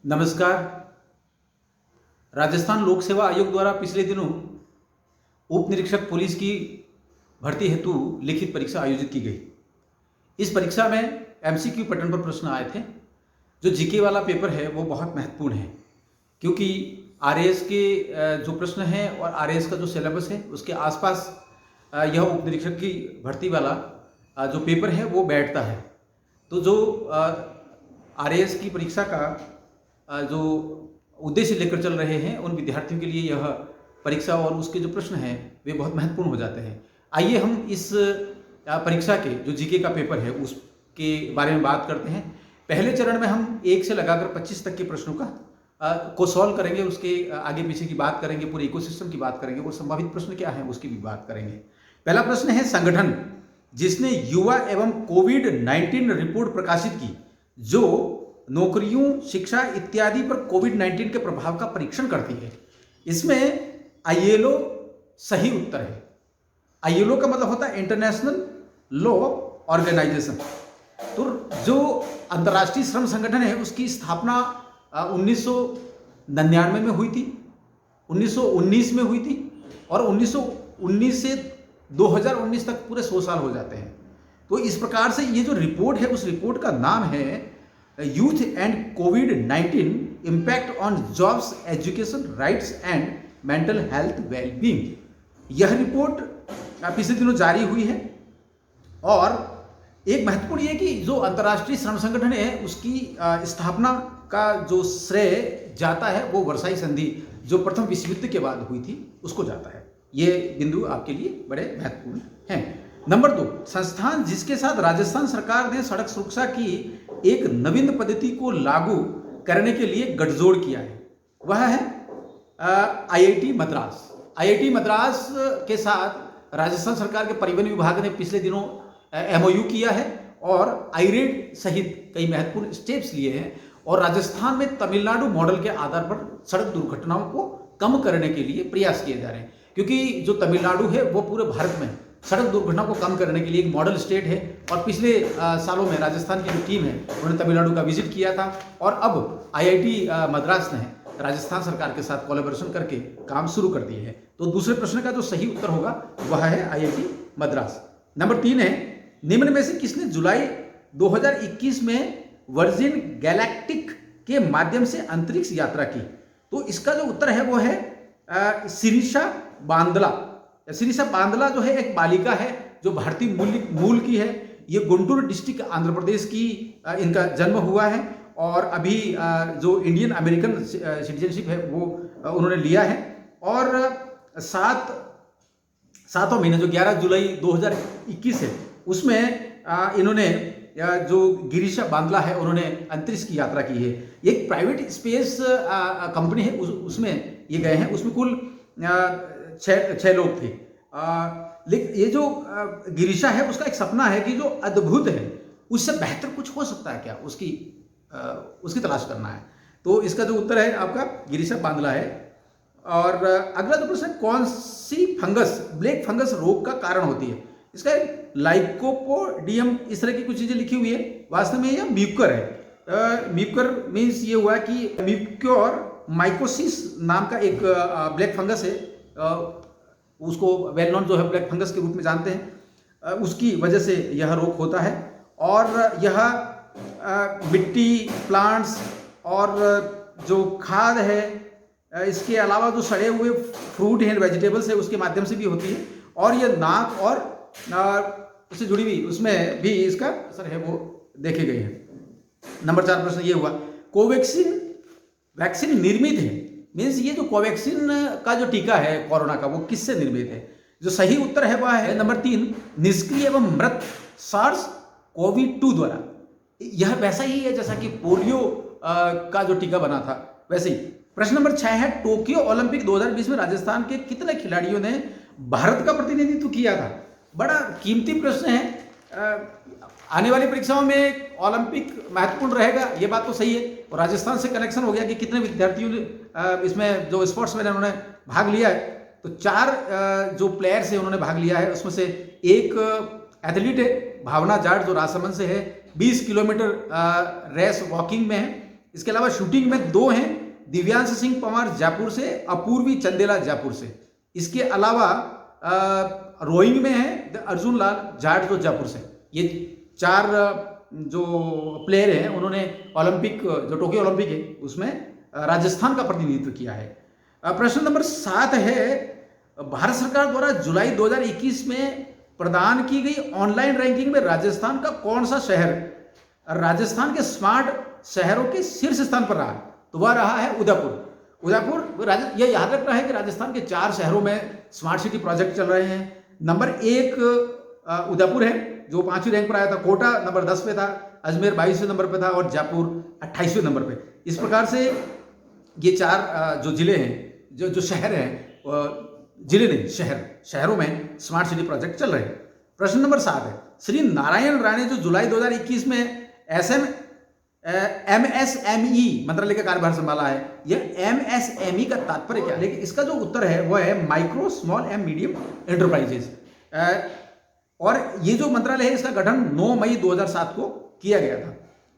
नमस्कार। राजस्थान लोक सेवा आयोग द्वारा पिछले दिनों उप निरीक्षक पुलिस की भर्ती हेतु लिखित परीक्षा आयोजित की गई। इस परीक्षा में एमसीक्यू पैटर्न पर प्रश्न आए थे। जो जीके वाला पेपर है वो बहुत महत्वपूर्ण है, क्योंकि आरएएस के जो प्रश्न हैं और आरएएस का जो सिलेबस है उसके आसपास यह उप निरीक्षक की भर्ती वाला जो पेपर है वो बैठता है। तो जो आरएएस की परीक्षा का जो उद्देश्य लेकर चल रहे हैं उन विद्यार्थियों के लिए यह परीक्षा और उसके जो प्रश्न हैं वे बहुत महत्वपूर्ण हो जाते हैं। आइए हम इस परीक्षा के जो जीके का पेपर है उसके बारे में बात करते हैं। पहले चरण में हम 1 से लगाकर 25 तक के प्रश्नों को सॉल्व करेंगे, उसके आगे पीछे की बात करेंगे, पूरे इकोसिस्टम की बात करेंगे और संभावित प्रश्न क्या हैं उसकी भी बात करेंगे। पहला प्रश्न है, संगठन जिसने युवा एवं कोविड-19 रिपोर्ट प्रकाशित की जो नौकरियों, शिक्षा इत्यादि पर कोविड-19 के प्रभाव का परीक्षण करती है। इसमें आईएलओ सही उत्तर है। आईएलओ का मतलब होता है इंटरनेशनल लॉ ऑर्गेनाइजेशन। तो जो अंतर्राष्ट्रीय श्रम संगठन है उसकी स्थापना 1999 में हुई थी, 1919 में हुई थी और 1919 से 2019 तक पूरे 100 साल हो जाते हैं। तो इस प्रकार से ये जो रिपोर्ट है उस रिपोर्ट का नाम है youth and covid impact on jobs, education, rights and mental health wellbeing. यह रिपोर्ट पिछले दिनों जारी हुई है और एक महत्वपूर्ण ये कि जो अंतर्राष्ट्रीय श्रम संगठन है उसकी स्थापना का जो श्रेय जाता है वो वर्साई संधि जो प्रथम विश्व युद्ध के बाद हुई थी उसको जाता है। ये बिंदु आपके लिए बड़े महत्वपूर्ण हैं। नंबर 2, संस्थान जिसके साथ राजस्थान सरकार ने सड़क सुरक्षा की एक नवीन पद्धति को लागू करने के लिए गठजोड़ किया है वह है आईआईटी मद्रास। आईआईटी मद्रास के साथ राजस्थान सरकार के परिवहन विभाग ने पिछले दिनों एमओयू किया है और आईरेड सहित कई महत्वपूर्ण स्टेप्स लिए हैं और राजस्थान में तमिलनाडु मॉडल के आधार पर सड़क दुर्घटनाओं को कम करने के लिए प्रयास किए जा रहे हैं, क्योंकि जो तमिलनाडु है वो पूरे भारत में सड़क दुर्घटना को कम करने के लिए एक मॉडल स्टेट है। और पिछले सालों में राजस्थान की जो टीम है उन्होंने तमिलनाडु का विजिट किया था और अब आईआईटी मद्रास ने राजस्थान सरकार के साथ कोलैबोरेशन करके काम शुरू कर दिए हैं। तो दूसरे प्रश्न का जो सही उत्तर होगा वह है आईआईटी मद्रास। नंबर 3 है, निम्न में से किसने जुलाई 2021 में वर्जिन गैलेक्टिक के माध्यम से अंतरिक्ष यात्रा की? तो इसका जो उत्तर है वो है शिरीषा बांदला। शिरीषा बांदला जो है एक बालिका है जो भारतीय मूल की है। ये गुंटूर डिस्ट्रिक्ट आंध्र प्रदेश की इनका जन्म हुआ है और अभी जो इंडियन अमेरिकन सिटीजनशिप है वो उन्होंने लिया है और 7वां महीना जो 11 जुलाई 2021 है उसमें इन्होंने जो गिरीशा बांदला है उन्होंने अंतरिक्ष की यात्रा की है। एक प्राइवेट स्पेस कंपनी है उसमें ये गए हैं। उसमें कुल 6 लोग थे। लेकिन ये जो गिरीशा है उसका एक सपना है कि जो अद्भुत है उससे बेहतर कुछ हो सकता है क्या, उसकी तलाश करना है। तो इसका जो उत्तर है आपका गिरीशा बांदला है। और अगला जो प्रश्न है, कौन सी फंगस ब्लैक फंगस रोग का कारण होती है? इसका लाइकोपोडियम इस तरह की कुछ चीजें लिखी हुई है, वास्तव में यह म्यूकर है। म्यूकर मीन्स ये हुआ कि म्यूक्योर माइकोसिस नाम का एक ब्लैक फंगस है, उसको वेल नोन जो है ब्लैक फंगस के रूप में जानते हैं, उसकी वजह से यह रोग होता है। और यह मिट्टी, प्लांट्स और जो खाद है, इसके अलावा जो सड़े हुए फ्रूट हैं, वेजिटेबल्स है, उसके माध्यम से भी होती है। और यह नाक और उससे जुड़ी हुई उसमें भी इसका असर है वो देखे गए हैं। नंबर 4 प्रश्न ये हुआ, कोवैक्सीन वैक्सीन निर्मित है, मीन्स ये जो कोवैक्सीन का जो टीका है कोरोना का वो किससे निर्मित है? जो सही उत्तर है वह है नंबर 3, निष्क्रिय एवं मृत सार्स कोवी-2 द्वारा। यह वैसा ही है जैसा कि पोलियो का जो टीका बना था वैसे ही। प्रश्न नंबर 6 है, टोक्यो ओलंपिक 2020 में राजस्थान के कितने खिलाड़ियों ने भारत का प्रतिनिधित्व किया था? बड़ा कीमती प्रश्न है। आने वाली परीक्षाओं में ओलंपिक महत्वपूर्ण रहेगा, ये बात तो सही है। और राजस्थान से कनेक्शन हो गया कि कितने विद्यार्थियों ने इसमें जो स्पोर्ट्समैन है उन्होंने भाग लिया है। तो 4 जो प्लेयर्स हैं उन्होंने भाग लिया है। उसमें से एक एथलीट है भावना जाट जो राजसमंद से है, 20 किलोमीटर रेस वॉकिंग में है इसके अलावा शूटिंग में 2 हैं, दिव्यांश सिंह पंवार जयपुर से, अपूर्वी चंदेला जयपुर से। इसके अलावा रोइंग में है अर्जुन लाल जाट जो जयपुर से। ये 4 जो प्लेयर हैं उन्होंने ओलंपिक, जो टोक्यो ओलंपिक है उसमें राजस्थान का प्रतिनिधित्व किया है। प्रश्न नंबर 7 है, भारत सरकार द्वारा जुलाई 2021 में प्रदान की गई ऑनलाइन रैंकिंग में राजस्थान का कौन सा शहर राजस्थान के स्मार्ट शहरों के शीर्ष स्थान पर रहा? तो वह रहा है उदयपुर। ये याद रखना है कि राजस्थान के 4 शहरों में स्मार्ट सिटी प्रोजेक्ट चल रहे हैं। नंबर 1 उदयपुर है जो 5वीं रैंक पर आया था, कोटा नंबर 10 पे था, अजमेर 22वें नंबर पे था और जयपुर 28वें नंबर पे। इस प्रकार से ये 4 जो जिले हैं, जो शहर हैं, जिले नहीं शहरों में स्मार्ट सिटी प्रोजेक्ट चल रहे हैं। प्रश्न नंबर 7 है, श्री नारायण राणे जो जुलाई 2021 में MSME मंत्रालय का कार्यभार संभाला है, यह MSME का तात्पर्य क्या? लेकिन इसका जो उत्तर है वह है micro small and medium enterprises. और ये जो मंत्रालय है इसका गठन 9 मई 2007 को किया गया था।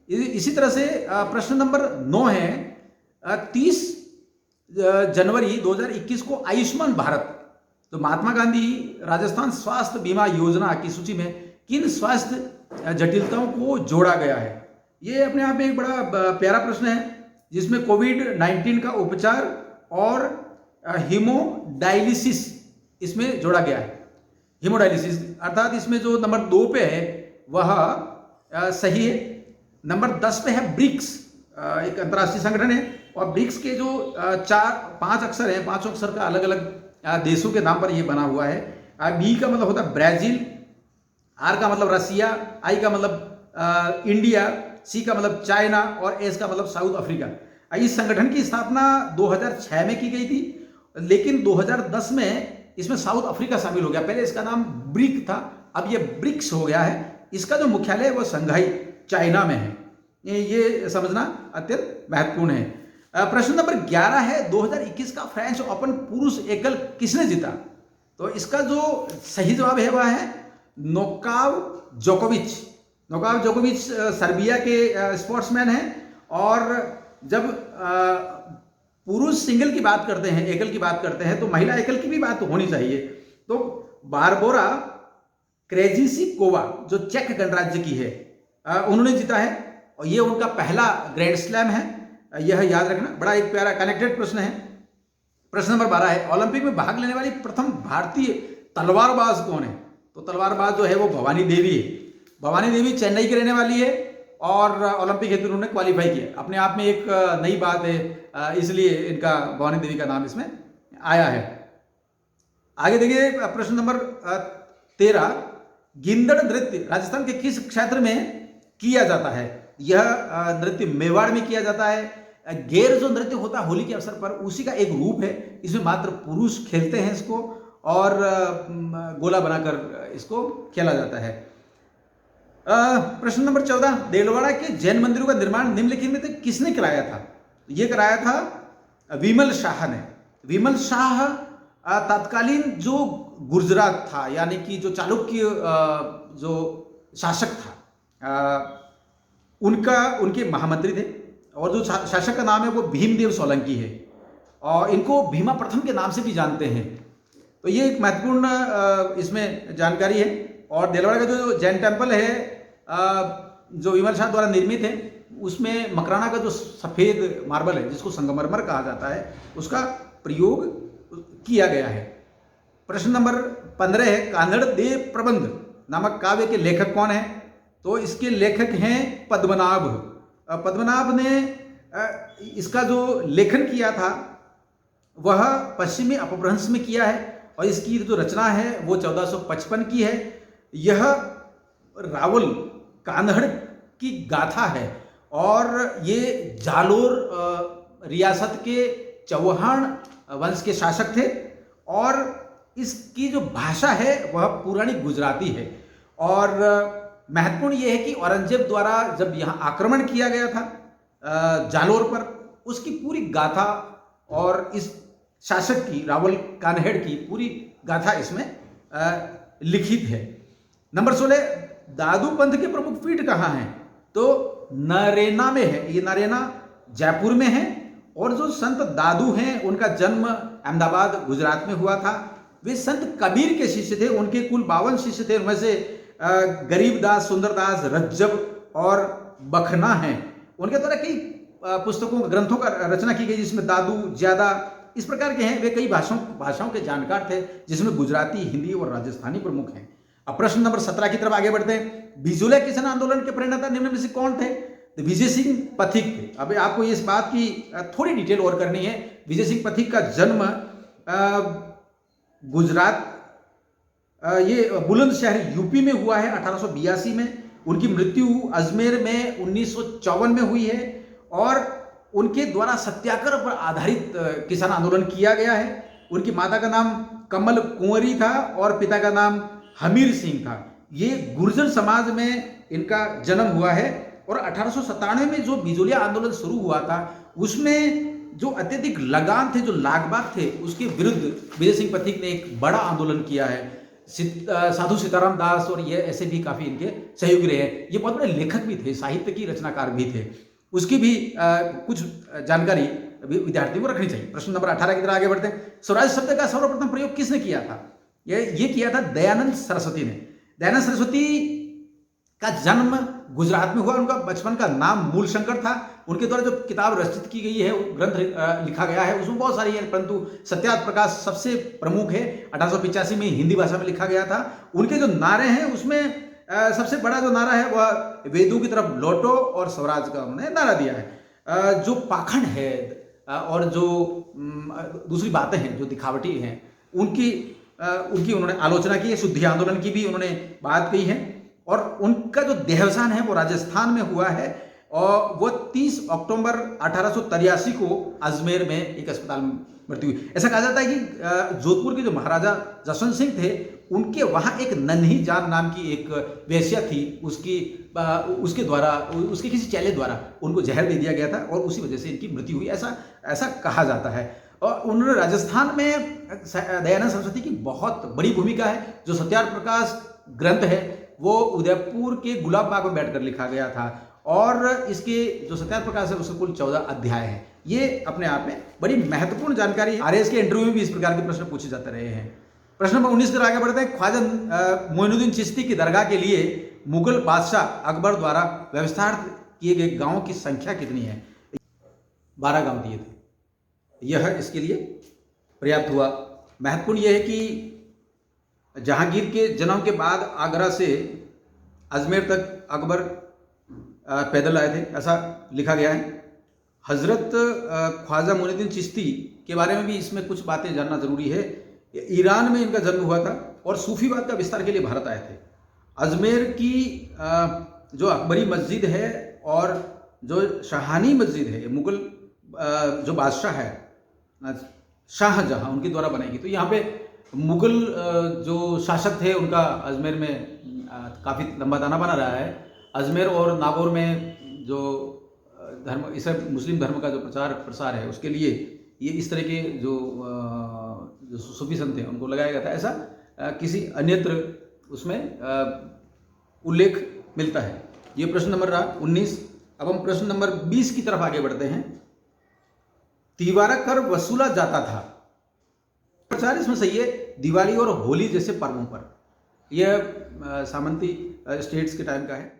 इसी तरह से प्रश्न नंबर 9 है, 30 जनवरी 2021 को आयुष्मान भारत तो महात्मा गांधी राजस्थान स्वास्थ्य बीमा योजना की सूची में किन स्वास्थ्य जटिलताओं को जोड़ा गया है? ये अपने आप में एक बड़ा प्यारा प्रश्न है जिसमें कोविड-19 का उपचार और हीमोडायलिसिस इसमें जोड़ा गया है। हीमोडायलिसिस अर्थात इसमें जो नंबर 2 पे है वह सही है। नंबर 10 पे है ब्रिक्स, एक अंतर्राष्ट्रीय संगठन है और ब्रिक्स के जो 5 अक्षर हैं, 5 अक्षर का अलग अलग देशों के नाम पर यह बना हुआ है। बी का मतलब होता है ब्राजील, आर का मतलब रसिया, आई का मतलब इंडिया, सी का मतलब चाइना और एस का मतलब साउथ अफ्रीका। इस संगठन की स्थापना 2006 में की गई थी, लेकिन 2010 में इसमें साउथ अफ्रीका शामिल हो गया। पहले इसका नाम ब्रिक था, अब ये ब्रिक्स हो गया है। इसका जो मुख्यालय है वो शंघाई चाइना में है। ये समझना अत्यंत महत्वपूर्ण है। प्रश्न नंबर 11 है, 2021 का फ्रेंच ओपन पुरुष एकल किसने जीता? तो इसका जो सही जवाब है वह है नोवाक जोकोविच। नोवाक जोकोविच सर्बिया के स्पोर्ट्समैन हैं। और जब पुरुष सिंगल की बात करते हैं, एकल की बात करते हैं, तो महिला एकल की भी बात होनी चाहिए। तो बारबोरा क्रेजिसिकोवा जो चेक गणराज्य की है, उन्होंने जीता है और ये उनका पहला ग्रैंड स्लैम है। यह याद रखना, बड़ा एक प्यारा कनेक्टेड प्रश्न है। प्रश्न नंबर 12 है, ओलंपिक में भाग लेने वाली प्रथम भारतीय तलवारबाज कौन है? तो तलवारबाज जो है वो भवानी देवी है। भवानी देवी चेन्नई की रहने वाली है और ओलंपिक हेतु उन्होंने क्वालिफाई किया। अपने आप में एक नई बात है, इसलिए इनका भवानी देवी का नाम इसमें आया है। आगे देखिए प्रश्न नंबर 13, गिंदड़ नृत्य राजस्थान के किस क्षेत्र में किया जाता है? यह नृत्य मेवाड़ में किया जाता है। गेर जो नृत्य होता है होली के अवसर पर, उसी का एक रूप है। इसमें मात्र पुरुष खेलते हैं इसको और गोला बनाकर इसको खेला जाता है। प्रश्न नंबर 14, देलवाड़ा के जैन मंदिरों का निर्माण निम्नलिखित में से किसने कराया था? यह कराया था विमल शाह ने। विमल शाह तत्कालीन जो गुजरात था, यानी कि जो चालुक्य जो शासक था, उनके महामंत्री थे और जो शासक का नाम है वो भीमदेव सोलंकी है और इनको भीमा प्रथम के नाम से भी जानते हैं। तो ये एक महत्वपूर्ण इसमें जानकारी है। और देलवाड़ा का जो जैन टेम्पल है जो विमल शाह द्वारा निर्मित है, उसमें मकराना का जो सफ़ेद मार्बल है जिसको संगमरमर कहा जाता है, उसका प्रयोग किया गया है। प्रश्न नंबर 15 है, कान्हड़ देव प्रबंध नामक काव्य के लेखक कौन है? तो इसके लेखक हैं पद्मनाभ। पद्मनाभ ने इसका जो लेखन किया था वह पश्चिमी अपभ्रंश में किया है और इसकी जो रचना है वो 1455 की है। यह रावल कान्हड़ की गाथा है और ये जालोर रियासत के चौहान वंश के शासक थे और इसकी जो भाषा है वह पुरानी गुजराती है। और महत्वपूर्ण यह है कि औरंगजेब द्वारा जब यहाँ आक्रमण किया गया था जालोर पर, उसकी पूरी गाथा और इस शासक की, रावल कान्हेड़ की पूरी गाथा इसमें लिखित है। नंबर 16, दादू पंथ के प्रमुख पीठ कहाँ हैं? तो नरेना में है। ये नरेना जयपुर में है। और जो संत दादू हैं उनका जन्म अहमदाबाद गुजरात में हुआ था। वे संत कबीर के शिष्य थे। उनके कुल 52 शिष्य थे। उनमें से गरीबदास, सुंदरदास, रज्जब और बखना हैं। उनके द्वारा कई पुस्तकों, ग्रंथों का रचना की गई, जिसमें दादू, ज्यादा इस प्रकार के हैं। वे कई भाषाओं के जानकार थे, जिसमें गुजराती, हिंदी और राजस्थानी प्रमुख हैं। अब प्रश्न नंबर 17 की तरफ आगे बढ़ते हैं। बिजोलिया किसान आंदोलन के प्रणेता निम्न में से कौन थे? तो विजय सिंह पथिक थे। अब आपको इस बात की थोड़ी डिटेल और करनी है। विजय सिंह पथिक का जन्म गुजरात, ये बुलंदशहर यूपी में हुआ है 1882 में। उनकी मृत्यु अजमेर में 1954 में हुई है। और उनके द्वारा सत्याग्रह पर आधारित किसान आंदोलन किया गया है। उनकी माता का नाम कमल कुंवरी था और पिता का नाम हमीर सिंह था। ये गुर्जर समाज में इनका जन्म हुआ है। और 1897 में जो बिजोलिया आंदोलन शुरू हुआ था, उसमें जो अत्यधिक लगान थे, जो लागबाग थे, उसके विरुद्ध विजय सिंह पथिक ने एक बड़ा आंदोलन किया है। साधु सीताराम दास और ये ऐसे भी काफी इनके सहयोगी रहे हैं। ये बहुत बड़े लेखक भी थे, साहित्य की रचनाकार भी थे। उसकी भी कुछ जानकारी विद्यार्थियों को रखनी चाहिए। प्रश्न नंबर 18 की तरफ आगे बढ़ते हैं। स्वराज शब्द का सर्वप्रथम प्रयोग किसने किया था? ये किया था दयानंद सरस्वती ने। दयानंद सरस्वती का जन्म गुजरात में हुआ। उनका बचपन का नाम मूलशंकर था। उनके द्वारा जो किताब रचित की गई है, ग्रंथ लिखा गया है, उसमें बहुत सारी है, परंतु सत्यार्थ प्रकाश सबसे प्रमुख है। 1885 में हिंदी भाषा में लिखा गया था। उनके जो नारे हैं, उसमें सबसे बड़ा जो नारा है वह वेदों की तरफ लौटो और स्वराज का उन्होंने नारा दिया है। जो पाखंड है और जो दूसरी बातें हैं, जो दिखावटी हैं, उनकी उन्होंने आलोचना की है। शुद्धि आंदोलन की भी उन्होंने बात कही है। और उनका जो देहावसान है वो राजस्थान में हुआ है। और वो 30 अक्टूबर 1883 को अजमेर में एक अस्पताल में भर्ती हुई। ऐसा कहा जाता है कि जोधपुर के जो महाराजा जसवंत सिंह थे, उनके वहाँ एक नन्ही जान नाम की एक वेश्या थी। उसके द्वारा, उसके किसी चेले द्वारा उनको जहर दे दिया गया था और उसी वजह से इनकी मृत्यु हुई, ऐसा कहा जाता है। और उन्होंने राजस्थान में दयानंद सरस्वती की बहुत बड़ी भूमिका है। जो सत्यार्थ प्रकाश ग्रंथ है वो उदयपुर के गुलाब बाग में बैठकर लिखा गया था। और इसके जो सत्यार्थ प्रकाश है उसके कुल 14 अध्याय हैं। ये अपने आप में बड़ी महत्वपूर्ण जानकारी है। आरएएस के इंटरव्यू में भी इस प्रकार के प्रश्न पूछे जाते रहे हैं। प्रश्न नंबर 19 पर आगे बढ़ते हैं। ख्वाजा मोइनुद्दीन चिश्ती की दरगाह के लिए मुगल बादशाह अकबर द्वारा व्यवस्था किए गए गांवों की संख्या कितनी है? 12 गांव दिए थे। यह इसके लिए पर्याप्त हुआ। महत्वपूर्ण यह है कि जहांगीर के जन्म के बाद आगरा से अजमेर तक अकबर पैदल आए थे, ऐसा लिखा गया है। हजरत ख्वाजा मोइनुद्दीन चिश्ती के बारे में भी इसमें कुछ बातें जानना जरूरी है। ईरान में इनका जन्म हुआ था और सूफीवाद का विस्तार के लिए भारत आए थे। अजमेर की जो अकबरी मस्जिद है और जो शाहानी मस्जिद है, मुगल जो बादशाह है शाहजहां, उनके द्वारा बनाई गई। तो यहाँ पे मुगल जो शासक थे उनका अजमेर में काफ़ी लंबा दाना बना रहा है। अजमेर और नागौर में जो धर्म, इस मुस्लिम धर्म का जो प्रचार प्रसार है, उसके लिए ये इस तरह के जो सूफी संत हैं उनको लगाया गया था। ऐसा किसी अन्यत्र उसमें उल्लेख मिलता है। ये प्रश्न नंबर रहा 19। अब हम प्रश्न नंबर 20 की तरफ आगे बढ़ते हैं। तिवारा कर वसूला जाता था। प्रचार इसमें सही है दिवाली और होली जैसे पर्वों पर। यह सामंती स्टेट्स के टाइम का है।